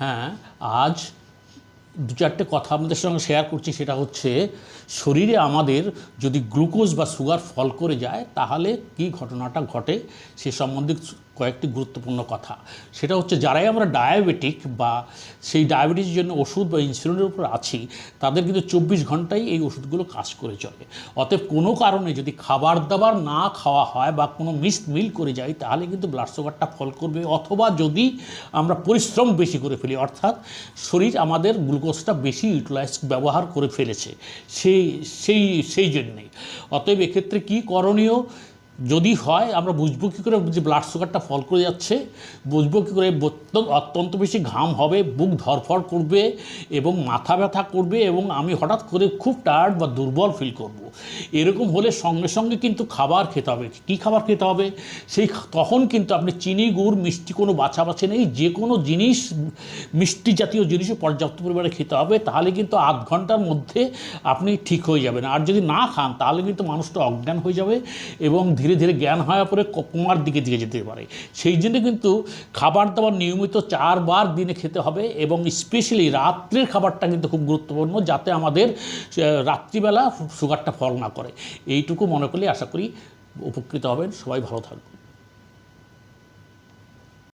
হ্যাঁ, আজ দু চারটে কথা আপনাদের সঙ্গে শেয়ার করছি। সেটা হচ্ছে, শরীরে আমাদের যদি গ্লুকোজ বা সুগার ফল করে যায় তাহলে কি ঘটনাটা ঘটে সে সম্বন্ধে কয়েকটি গুরুত্বপূর্ণ কথা। সেটা হচ্ছে, যারাই আমরা ডায়াবেটিক বা সেই ডায়াবেটিসের জন্য ওষুধ বা ইনসুলিনের উপর আছি, তাদের কিন্তু 24 ঘন্টাই এই ওষুধগুলো কাজ করে চলে। অতএব কোনো কারণে যদি খাবার দাবার না খাওয়া হয় বা কোনো মিসড মিল করে যায়, তাহলে কিন্তু ব্লাড সুগারটা ফল করবে। অথবা যদি আমরা পরিশ্রম বেশি করে ফেলি, অর্থাৎ শরীর আমাদের গ্লুকোজটা বেশি ব্যবহার করে ফেলেছে, সেই সেই সেই জন্যেই। অতএব এক্ষেত্রে কী করণীয় যদি হয়, আমরা বুঝবো কী করে যে ব্লাড সুগারটা ফল করে যাচ্ছে? বুঝবো কী করে? অত্যন্ত বেশি ঘাম হবে, বুক ধরফর করবে এবং মাথা ব্যথা করবে এবং আমি হঠাৎ করে খুব টায়ার্ড বা দুর্বল ফিল করব। এরকম হলে সঙ্গে সঙ্গে কিন্তু খাবার খেতে হবে। কী খাবার খেতে হবে? তখন কিন্তু আপনি চিনি, গুড়, মিষ্টি কোনো বাছাবাছি নেই, যে কোনো জিনিস, মিষ্টি জাতীয় জিনিসও পর্যাপ্ত পরিমাণে খেতে হবে। তাহলে কিন্তু আধ ঘন্টার মধ্যে আপনি ঠিক হয়ে যাবেন। আর যদি না খান তাহলে কিন্তু মানুষটা অজ্ঞান হয়ে যাবে এবং ধীরে ধীরে জ্ঞান হওয়ার পরে কোমার দিকে যেতে পারে। সেই জন্য কিন্তু খাবার দাবার নিয়মিত 4 বার দিনে খেতে হবে এবং স্পেশালি রাত্রের খাবারটা কিন্তু খুব গুরুত্বপূর্ণ, যাতে আমাদের রাত্রিবেলা সুগারটা ফল না করে। এইটুকু মনে করলে আশা করি উপকৃত হবেন। সবাই ভালো থাকবেন।